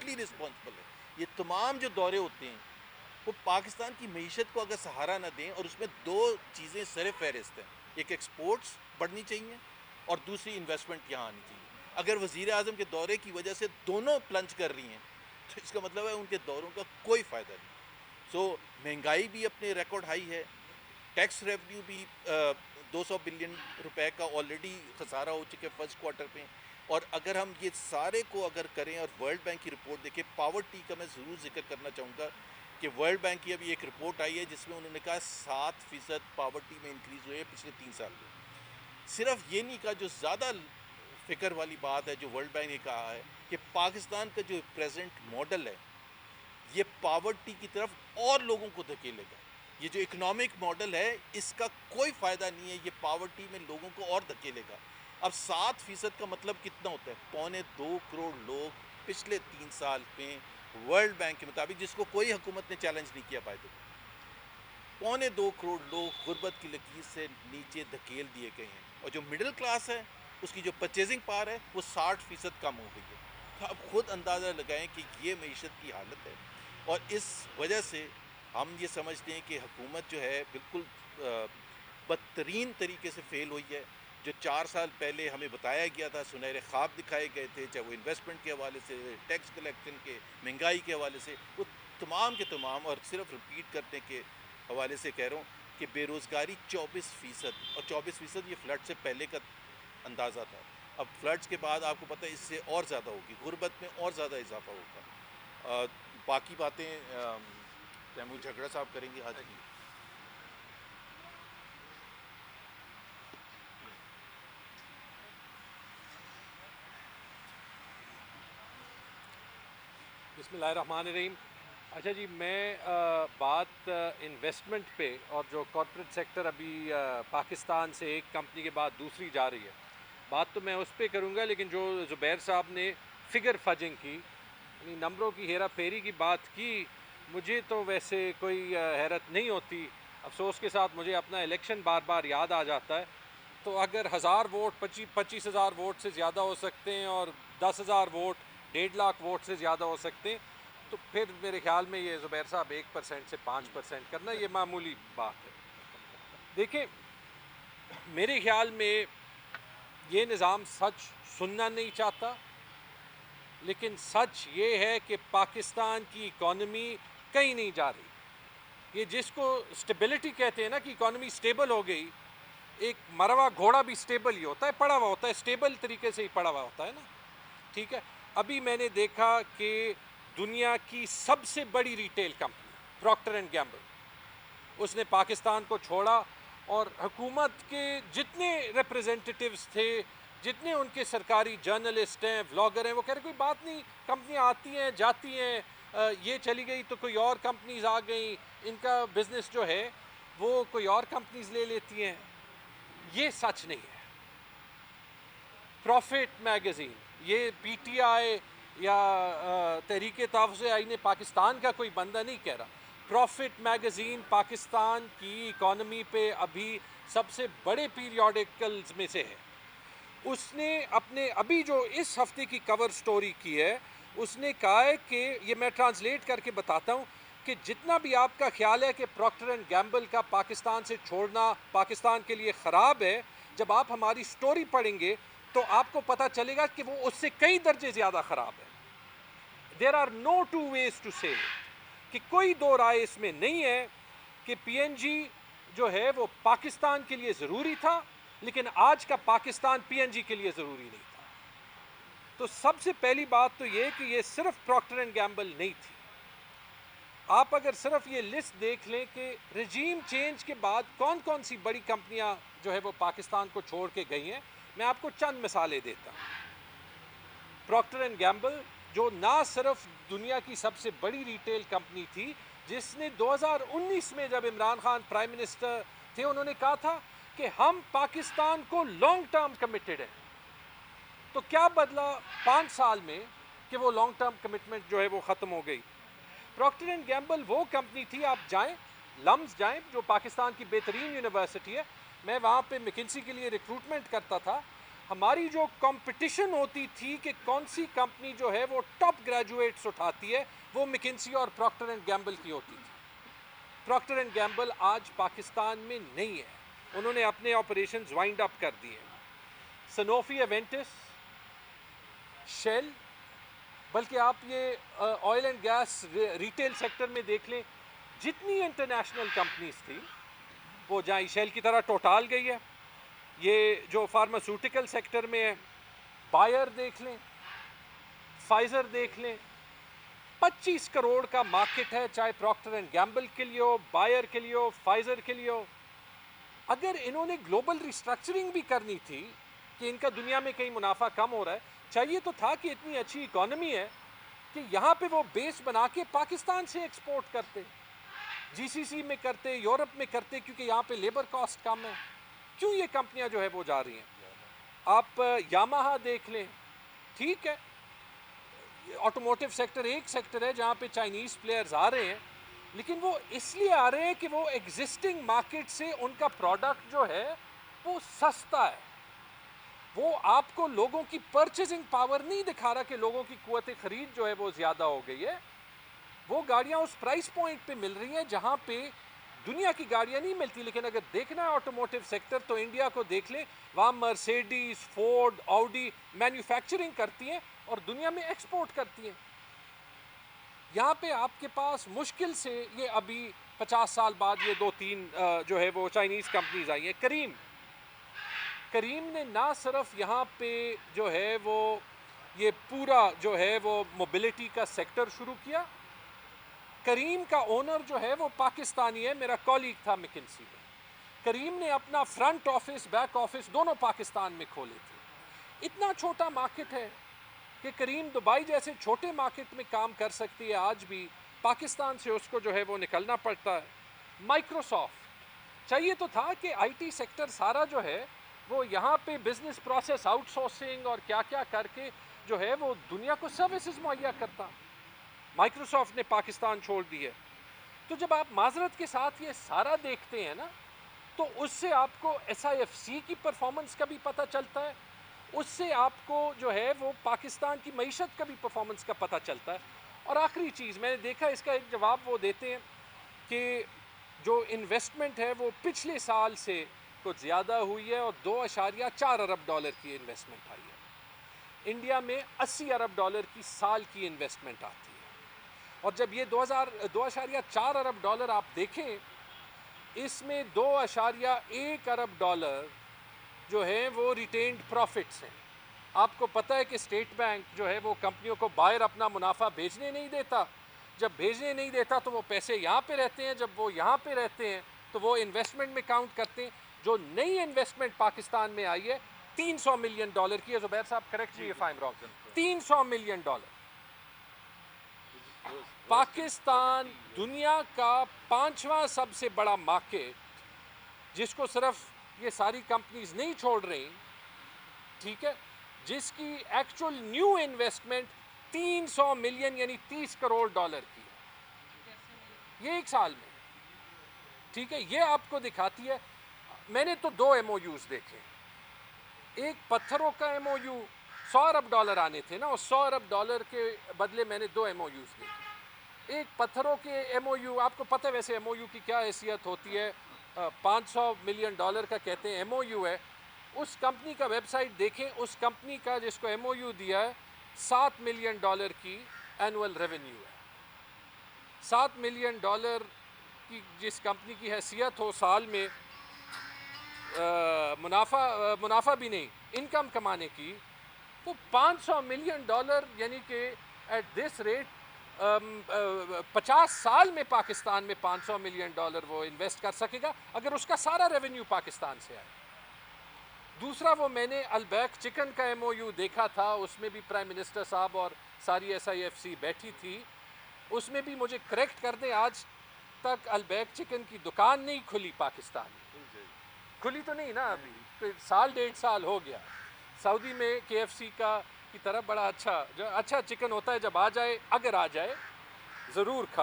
Socially responsible है। ये तमाम जो दौरे होते हैं वो पाकिस्तान की मीशत को अगर सहारा न दें, और उसमें दो चीज़ें सर फहरिस्त हैं, एक एक्सपोर्ट्स बढ़नी चाहिए और दूसरी इन्वेस्टमेंट यहाँ आनी चाहिए। अगर वज़ीर आज़म के दौरे की वजह से दोनों प्लंज कर रही हैं तो इसका मतलब है उनके दौरों का कोई फ़ायदा नहीं। सो महंगाई भी अपने रिकॉर्ड हाई है, टैक्स रेवेन्यू भी 200 बिलियन रुपए का ऑलरेडी खसारा हो चुका है फर्स्ट क्वार्टर में। और अगर हम ये सारे को अगर करें और वर्ल्ड बैंक की रिपोर्ट देखें, पावर्टी का मैं ज़रूर जिक्र करना चाहूँगा कि वर्ल्ड बैंक की अभी एक रिपोर्ट आई है जिसमें उन्होंने कहा 7% पावर्टी में इंक्रीज़ हुए है पिछले 3 साल में। सिर्फ ये नहीं कहा, जो ज़्यादा फिक्र वाली बात है जो वर्ल्ड बैंक ने कहा है कि पाकिस्तान का जो प्रेजेंट मॉडल है ये पावर्टी की तरफ और लोगों को धकेलेगा। ये जो इकोनॉमिक मॉडल है इसका कोई फ़ायदा नहीं है, ये पावर्टी में लोगों को और धकेलेगा। अब 7% का मतलब कितना होता है? 2.25 करोड़ लोग पिछले 3 साल में वर्ल्ड बैंक के मुताबिक, जिसको कोई हुकूमत ने चैलेंज नहीं किया, पाए तो 2.25 करोड़ लोग गुर्बत की लकीर से नीचे धकेल दिए गए हैं। और जो मिडिल क्लास है उसकी जो परचेजिंग पावर है वो 60% कम हो गई है। तो अब खुद अंदाज़ा लगाएं कि ये मीशत की हालत है। और इस वजह से हम ये समझते हैं कि हुकूमत जो है बिल्कुल बदतरीन तरीके से फेल हुई है। जो 4 साल पहले हमें बताया गया था, सुनहरे ख्वाब दिखाए गए थे, चाहे वो इन्वेस्टमेंट के हवाले से, टैक्स कलेक्शन के, महंगाई के हवाले से, वो तमाम के तमाम, और सिर्फ रिपीट करने के हवाले से कह रहा हूँ कि बेरोज़गारी 24%, और 24% ये फ्लड से पहले का अंदाज़ा था। अब फ्लड्स के बाद आपको पता है इससे और ज़्यादा होगी, गुर्बत में और ज़्यादा इजाफा होगा। बाकी बातें तैमूर झगड़ा साहब करेंगे आज की। बिस्मिल्लाहिर्रहमानिर्रहीम। अच्छा जी, मैं बात इन्वेस्टमेंट पे और जो कॉर्पोरेट सेक्टर अभी पाकिस्तान से एक कंपनी के बाद दूसरी जा रही है, बात तो मैं उस पर करूँगा, लेकिन जो ज़ुबैर साहब ने फ़िगर फजिंग की, यानी नंबरों की हेरा फेरी की बात की, मुझे तो वैसे कोई हैरत नहीं होती। अफसोस के साथ मुझे अपना इलेक्शन बार बार याद आ जाता है। तो अगर 1000 वोट 25,000 वोट से ज़्यादा हो सकते हैं और 10,000 वोट 1.5 लाख वोट से ज़्यादा हो सकते हैं, तो फिर मेरे ख्याल में ये ज़ुबैर साहब 1% से 5% करना ये मामूली बात है। देखिए, मेरे ख्याल में ये निज़ाम सच सुनना नहीं चाहता, लेकिन सच ये है कि पाकिस्तान की इकॉनमी कहीं नहीं जा रही। ये जिसको स्टेबिलिटी कहते हैं ना, कि इकॉनमी स्टेबल हो गई, एक मरा हुआ घोड़ा भी स्टेबल ही होता है, पड़ा हुआ होता है, स्टेबल तरीके से ही पड़ा हुआ होता है ना, ठीक है। अभी मैंने देखा कि दुनिया की सबसे बड़ी retail company Procter and Gamble, उसने पाकिस्तान को छोड़ा, और हुकूमत के जितने रिप्रेजेंटेटिव्स थे, जितने उनके सरकारी जर्नलिस्ट हैं, व्लॉगर हैं, वो कह रहे कोई बात नहीं, कंपनियाँ आती हैं जाती हैं, ये चली गई तो कोई और कंपनीज आ गई, इनका बिजनेस जो है वो कोई और कंपनीज ले लेती हैं। ये सच नहीं है। प्रॉफिट मैगज़ीन, ये पीटीआई या तहरीक तहफ़्फ़ुज़ ने पाकिस्तान का कोई बंदा नहीं कह रहा। प्रॉफिट मैगज़ीन पाकिस्तान की इकॉनमी पे अभी सबसे बड़े पीरियोडिकल्स में से है। उसने अपने अभी जो इस हफ्ते की कवर स्टोरी की है, उसने कहा है कि, ये मैं ट्रांसलेट करके बताता हूँ, कि जितना भी आपका ख्याल है कि प्रॉक्टर एंड गैम्बल का पाकिस्तान से छोड़ना पाकिस्तान के लिए ख़राब है, जब आप हमारी स्टोरी पढ़ेंगे तो आपको पता चलेगा कि वो उससे कई दर्जे ज़्यादा ख़राब है। There are no two ways to say, कि कोई दो राय इसमें नहीं है कि पीएनजी जो है वो पाकिस्तान के लिए ज़रूरी था, लेकिन आज का पाकिस्तान पीएनजी के लिए ज़रूरी नहीं था। तो सबसे पहली बात तो ये कि ये सिर्फ प्रॉक्टर एंड गैम्बल नहीं थी। आप अगर सिर्फ ये लिस्ट देख लें कि रजीम चेंज के बाद कौन कौन सी बड़ी कंपनियां जो है वो पाकिस्तान को छोड़ के गई हैं, मैं आपको चंद मिसालें देता हूँ। प्रॉक्टर एंड गैम्बल, जो ना सिर्फ दुनिया की सबसे बड़ी रिटेल कंपनी थी, जिसने 2019 में जब इमरान खान प्राइम मिनिस्टर थे, उन्होंने कहा था कि हम पाकिस्तान को लॉन्ग टर्म कमिटेड हैं। तो क्या बदला 5 साल में कि वो लॉन्ग टर्म कमिटमेंट जो है वो ख़त्म हो गई। प्रॉक्टर एंड गैम्बल वो कंपनी थी, आप जाएं, लम्स जाएं, जो पाकिस्तान की बेहतरीन यूनिवर्सिटी है, मैं वहाँ पे मैकिन्सी के लिए रिक्रूटमेंट करता था, हमारी जो कंपटीशन होती थी कि कौन सी कंपनी जो है वो टॉप ग्रेजुएट्स उठाती है, वो मैकिन्सी और प्रॉक्टर एंड गैम्बल की होती थी। प्रॉक्टर एंड गैम्बल आज पाकिस्तान में नहीं है, उन्होंने अपने ऑपरेशंस वाइंड अप कर दिए। सनोफी, एवेंटिस, शेल, बल्कि आप ये oil and gas retail sector में देख लें, जितनी इंटरनेशनल कंपनीज थी वो जहाँ शेल की तरह टोटाल गई है। ये जो फार्मास्यूटिकल सेक्टर में है, बायर देख लें, फाइजर देख लें, 25 करोड़ का मार्केट है, चाहे प्रॉक्टर एंड गैम्बल के लिए हो, बायर के लिए हो, फाइजर के लिए हो। अगर इन्होंने ग्लोबल रिस्ट्रक्चरिंग भी करनी थी कि इनका दुनिया में कहीं मुनाफा कम हो रहा है, चाहिए तो था कि इतनी अच्छी इकोनॉमी है कि यहाँ पे वो बेस बना के पाकिस्तान से एक्सपोर्ट करते, जीसीसी में करते, यूरोप में करते, क्योंकि यहाँ पे लेबर कॉस्ट कम है। क्यों ये कंपनियां जो है वो जा रही हैं? आप यामाहा देख लें, ठीक है, ऑटोमोटिव सेक्टर एक सेक्टर है जहाँ पे चाइनीज़ प्लेयर्स आ रहे हैं, लेकिन वो इसलिए आ रहे हैं कि वो एग्जिस्टिंग मार्केट से उनका प्रोडक्ट जो है वो सस्ता है। वो आपको लोगों की परचेजिंग पावर नहीं दिखा रहा कि लोगों की कुव्वत खरीद जो है वो ज़्यादा हो गई है। वो गाड़ियाँ उस प्राइस पॉइंट पे मिल रही हैं जहाँ पे दुनिया की गाड़ियाँ नहीं मिलती। लेकिन अगर देखना है ऑटोमोटिव सेक्टर, तो इंडिया को देख ले, वहाँ मर्सिडीज, फोर्ड, ऑडी मैन्युफैक्चरिंग करती हैं और दुनिया में एक्सपोर्ट करती हैं। यहाँ पे आपके पास मुश्किल से ये अभी 50 साल बाद ये 2-3 जो है वो चाइनीज़ कंपनीज आई हैं। करीम ने ना सिर्फ यहाँ पे जो है वो ये पूरा जो है वो मोबिलिटी का सेक्टर शुरू किया, करीम का ओनर जो है वो पाकिस्तानी है, मेरा कॉलीग था मैकिन्सी में। करीम ने अपना फ्रंट ऑफिस, बैक ऑफिस दोनों पाकिस्तान में खोले थे। इतना छोटा मार्केट है कि करीम दुबई जैसे छोटे मार्केट में काम कर सकती है, आज भी पाकिस्तान से उसको जो है वो निकलना पड़ता है। माइक्रोसॉफ्ट, चाहिए तो था कि आईटी सेक्टर सारा जो है वो यहाँ पे बिजनेस प्रोसेस आउटसोर्सिंग और क्या क्या करके जो है वो दुनिया को सर्विसेज मुहैया करता। माइक्रोसॉफ्ट ने पाकिस्तान छोड़ दी है। तो जब आप माजरत के साथ ये सारा देखते हैं ना, तो उससे आपको SIFC की परफॉर्मेंस का भी पता चलता है, उससे आपको जो है वो पाकिस्तान की मईशत का भी परफॉर्मेंस का पता चलता है। और आखिरी चीज़ मैंने देखा, इसका एक जवाब वो देते हैं कि जो इन्वेस्टमेंट है वो पिछले साल से कुछ ज़्यादा हुई है और 2.4 अरब डॉलर की इन्वेस्टमेंट आई है। इंडिया में 80 अरब डॉलर की साल की इन्वेस्टमेंट आती है। और जब ये 2.4 अरब डॉलर आप देखें, इसमें 2.1 अरब डॉलर जो है वो रिटेन्ड प्रॉफिट्स हैं। आपको पता है कि स्टेट बैंक जो है वो कंपनियों को बाहर अपना मुनाफा भेजने नहीं देता। जब भेजने नहीं देता तो वो पैसे यहाँ पे रहते हैं, जब वो यहाँ पे रहते हैं तो वो इन्वेस्टमेंट में काउंट करते हैं। जो नई इन्वेस्टमेंट पाकिस्तान में आई है 300 मिलियन डॉलर की है। ज़ुबैर साहब correct me if I am wrong, 300 million dollar. Pakistan दुनिया का 5वां सबसे बड़ा मार्केट, जिसको सिर्फ ये सारी कंपनीज नहीं छोड़ रही, ठीक है, जिसकी एक्चुअल न्यू इन्वेस्टमेंट 300 मिलियन यानी 30 करोड़ डॉलर की है ये एक साल में। ठीक है, ये आपको दिखाती है। मैंने तो 2 MOUs देखे, एक पत्थरों का MOU 100 अरब डॉलर आने थे ना, और 100 अरब डॉलर के बदले मैंने 2 MOUs देखे। एक पत्थरों के MOU, आपको पता है वैसे MOU की क्या हैसियत होती है, 500 मिलियन डॉलर का कहते हैं MOU है। उस कंपनी का वेबसाइट देखें, उस कंपनी का जिसको MOU दिया है 7 मिलियन डॉलर की एनुअल रेवेन्यू है। 7 मिलियन डॉलर की जिस कंपनी की हैसियत हो साल में मुनाफा भी नहीं, इनकम कमाने की, वो 500 मिलियन डॉलर यानी कि एट दिस रेट 50 साल में पाकिस्तान में 500 मिलियन डॉलर वो इन्वेस्ट कर सकेगा अगर उसका सारा रेवेन्यू पाकिस्तान से आए। दूसरा, वो मैंने अलबैक चिकन का MOU देखा था, उसमें भी प्राइम मिनिस्टर साहब और सारी SIFC बैठी थी। उसमें भी मुझे करेक्ट कर दें, आज तक अलबैक चिकन की दुकान नहीं खुली पाकिस्तान में। खुली तो नहीं ना अभी, तो 1.5 साल हो गया। सऊदी में KFC का की तरह बड़ा अच्छा चिकन होता है, जब आ जाए, अगर आ जाए ज़रूर खा